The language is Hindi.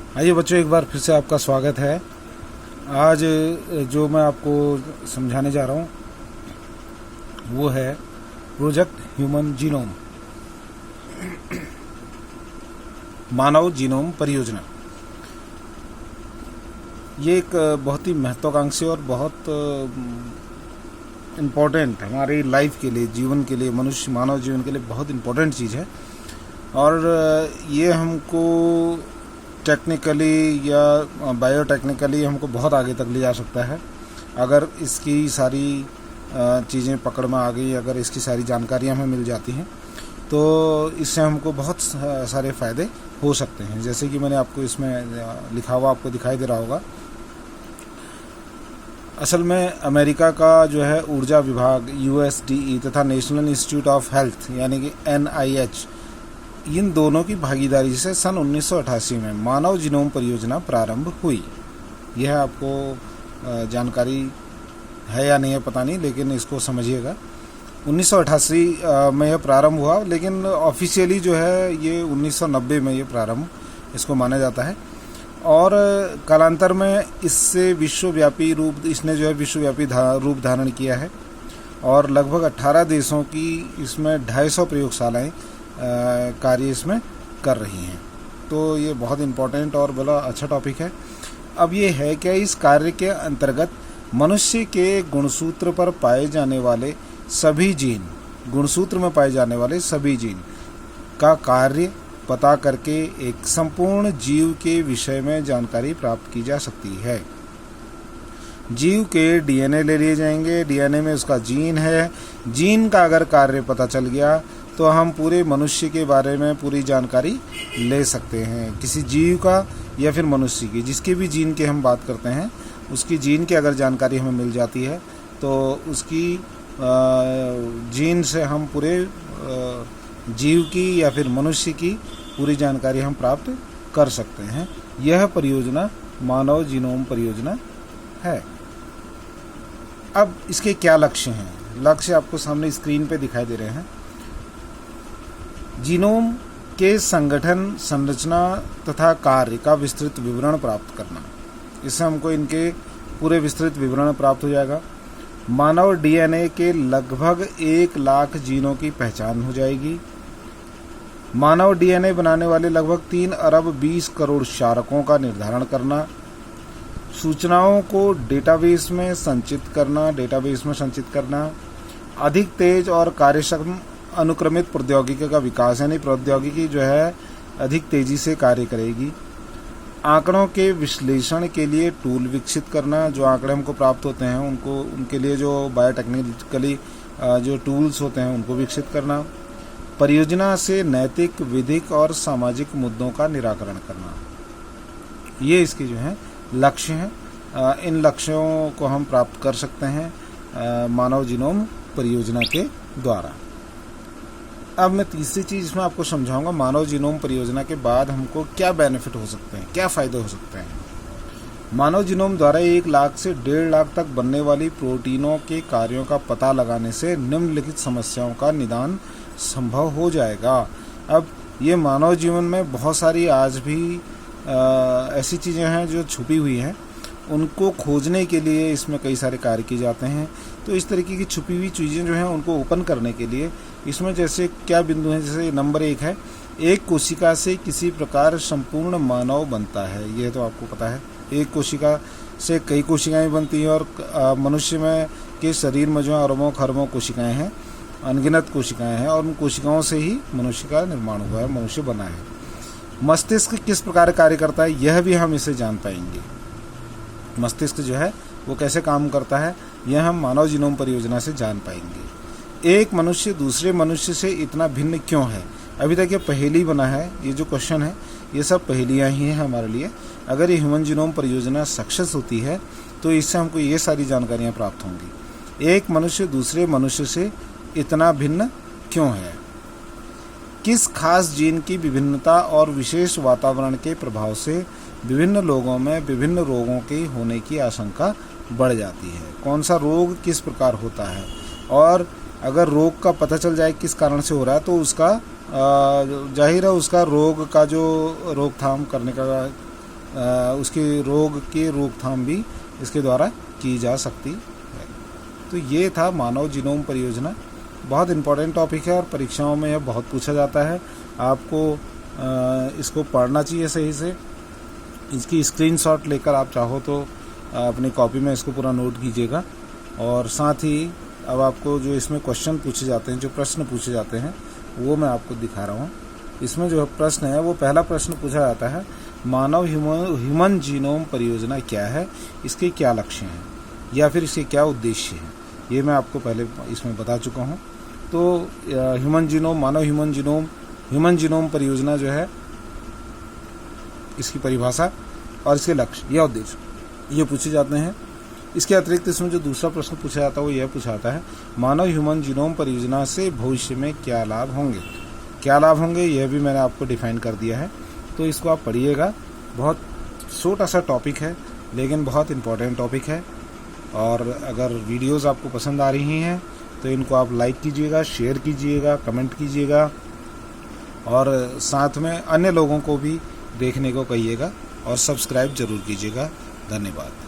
आइए बच्चों, एक बार फिर से आपका स्वागत है। आज जो मैं आपको समझाने जा रहा हूँ वो है प्रोजेक्ट ह्यूमन जीनोम, मानव जीनोम परियोजना। ये एक बहुत ही महत्वाकांक्षी और बहुत इम्पोर्टेंट हमारी लाइफ के लिए, जीवन के लिए, मानव जीवन के लिए बहुत इम्पोर्टेंट चीज़ है। और ये हमको टेक्निकली या बायोटेक्निकली हमको बहुत आगे तक ले जा सकता है अगर इसकी सारी चीज़ें पकड़ में आ गई, अगर इसकी सारी जानकारियाँ हमें मिल जाती हैं तो इससे हमको बहुत सारे फ़ायदे हो सकते हैं। जैसे कि मैंने आपको इसमें लिखा हुआ आपको दिखाई दे रहा होगा। असल में अमेरिका का जो है ऊर्जा विभाग USDE तथा नेशनल इंस्टीट्यूट ऑफ हेल्थ यानी कि NIH, इन दोनों की भागीदारी से सन 1988 में मानव जीनोम परियोजना प्रारंभ हुई। यह आपको जानकारी है या नहीं है पता नहीं, लेकिन इसको समझिएगा। 1988 में यह प्रारंभ हुआ, लेकिन ऑफिशियली जो है ये 1990 में ये प्रारंभ इसको माना जाता है। और कालांतर में इससे विश्वव्यापी इसने जो है विश्वव्यापी रूप धारण किया है और लगभग 18 देशों की इसमें 250 प्रयोगशालाएँ कार्य इसमें कर रही हैं। तो ये बहुत इम्पोर्टेंट और बड़ा अच्छा टॉपिक है। अब ये है कि इस कार्य के अंतर्गत मनुष्य के गुणसूत्र पर पाए जाने वाले सभी जीन, गुणसूत्र में पाए जाने वाले सभी जीन का कार्य पता करके एक संपूर्ण जीव के विषय में जानकारी प्राप्त की जा सकती है। जीव के DNA ले लिए जाएंगे, DNA में उसका जीन है। जीन का अगर कार्य पता चल गया तो हम पूरे मनुष्य के बारे में पूरी जानकारी ले सकते हैं। किसी जीव का या फिर मनुष्य की, जिसके भी जीन की हम बात करते हैं, उसकी जीन की अगर जानकारी हमें मिल जाती है तो उसकी जीन से हम पूरे जीव की या फिर मनुष्य की पूरी जानकारी हम प्राप्त कर सकते हैं। यह परियोजना मानव जीनोम परियोजना है। अब इसके क्या लक्ष्य हैं? लक्ष्य आपको सामने स्क्रीन पे दिखाई दे रहे हैं। जीनोम के संगठन, संरचना तथा कार्य का विस्तृत विवरण प्राप्त करना। इससे हमको इनके पूरे विस्तृत विवरण प्राप्त हो जाएगा। मानव DNA के लगभग 1 लाख जीनों की पहचान हो जाएगी। मानव DNA बनाने वाले लगभग 3 अरब 20 करोड़ क्षारकों का निर्धारण करना। सूचनाओं को डेटाबेस में संचित करना। अधिक तेज और कार्यक्षम अनुक्रमित प्रौद्योगिकी का विकास, यानी प्रौद्योगिकी जो है अधिक तेजी से कार्य करेगी। आंकड़ों के विश्लेषण के लिए टूल विकसित करना। जो आंकड़े हमको प्राप्त होते हैं उनके लिए जो बायोटेक्निकली जो टूल्स होते हैं उनको विकसित करना। परियोजना से नैतिक, विधिक और सामाजिक मुद्दों का निराकरण करना। ये इसके जो है लक्ष्य हैं। इन लक्ष्यों को हम प्राप्त कर सकते हैं मानव जीनोम परियोजना के द्वारा। अब मैं तीसरी चीज़ इसमें आपको समझाऊंगा, मानव जीनोम परियोजना के बाद हमको क्या बेनिफिट हो सकते हैं, क्या फ़ायदे हो सकते हैं। मानव जीनोम द्वारा 1 लाख से 1.5 लाख तक बनने वाली प्रोटीनों के कार्यों का पता लगाने से निम्नलिखित समस्याओं का निदान संभव हो जाएगा। अब ये मानव जीवन में बहुत सारी आज भी ऐसी चीज़ें हैं जो छुपी हुई हैं, उनको खोजने के लिए इसमें कई सारे कार्य किए जाते हैं। तो इस तरीके की छुपी हुई चीज़ें जो हैं उनको ओपन करने के लिए इसमें जैसे क्या बिंदु हैं, जैसे नंबर 1 है, एक कोशिका से किसी प्रकार संपूर्ण मानव बनता है। ये तो आपको पता है, एक कोशिका से कई कोशिकाएं बनती हैं और मनुष्य में के शरीर में जो अरबों खरबों कोशिकाएं हैं, अनगिनत कोशिकाएं हैं, और उन कोशिकाओं से ही मनुष्य का निर्माण हुआ है, मनुष्य बना है। मस्तिष्क किस प्रकार कार्य करता है यह भी हम इसे जान पाएंगे। मस्तिष्क जो है वो कैसे काम करता है यह हम मानव जीनोम परियोजना से जान पाएंगे। एक मनुष्य दूसरे मनुष्य से इतना भिन्न क्यों है? अभी तक ये पहेली बना है, ये जो क्वेश्चन है ये सब पहेलियाँ ही हैं हमारे लिए। अगर ये ह्यूमन जीनोम परियोजना सक्सेस होती है तो इससे हमको ये सारी जानकारियाँ प्राप्त होंगी। एक मनुष्य दूसरे मनुष्य से इतना भिन्न क्यों है? किस खास जीन की विभिन्नता और विशेष वातावरण के प्रभाव से विभिन्न लोगों में विभिन्न रोगों के होने की आशंका बढ़ जाती है? कौन सा रोग किस प्रकार होता है, और अगर रोग का पता चल जाए किस कारण से हो रहा है तो उसका जाहिर है उसका रोग का जो रोकथाम करने का उसके रोग के रोकथाम भी इसके द्वारा की जा सकती है। तो ये था मानव जीनोम परियोजना। बहुत इम्पोर्टेंट टॉपिक है और परीक्षाओं में यह बहुत पूछा जाता है। आपको इसको पढ़ना चाहिए सही से। इसकी स्क्रीनशॉट लेकर आप चाहो तो अपनी कॉपी में इसको पूरा नोट कीजिएगा। और साथ ही अब आपको जो इसमें क्वेश्चन पूछे जाते हैं, जो प्रश्न पूछे जाते हैं, वो मैं आपको दिखा रहा हूँ। इसमें जो प्रश्न है वो पहला प्रश्न पूछा जाता है, मानव ह्यूमन जीनोम परियोजना क्या है, इसके क्या लक्ष्य हैं या फिर इसके क्या उद्देश्य हैं। ये मैं आपको पहले इसमें बता चुका हूँ। तो मानव ह्यूमन जीनोम परियोजना जो है, इसकी परिभाषा और इसके लक्ष्य या उद्देश्य ये पूछे जाते हैं। इसके अतिरिक्त इसमें जो दूसरा प्रश्न पूछा जाता है वो यह पूछा जाता है, मानव ह्यूमन जीनोम परियोजना से भविष्य में क्या लाभ होंगे। क्या लाभ होंगे यह भी मैंने आपको डिफाइन कर दिया है, तो इसको आप पढ़िएगा। बहुत छोटा सा टॉपिक है लेकिन बहुत इम्पोर्टेंट टॉपिक है। और अगर वीडियोस आपको पसंद आ रही हैं तो इनको आप लाइक कीजिएगा, शेयर कीजिएगा, कमेंट कीजिएगा और साथ में अन्य लोगों को भी देखने को कहिएगा और सब्सक्राइब जरूर कीजिएगा। धन्यवाद।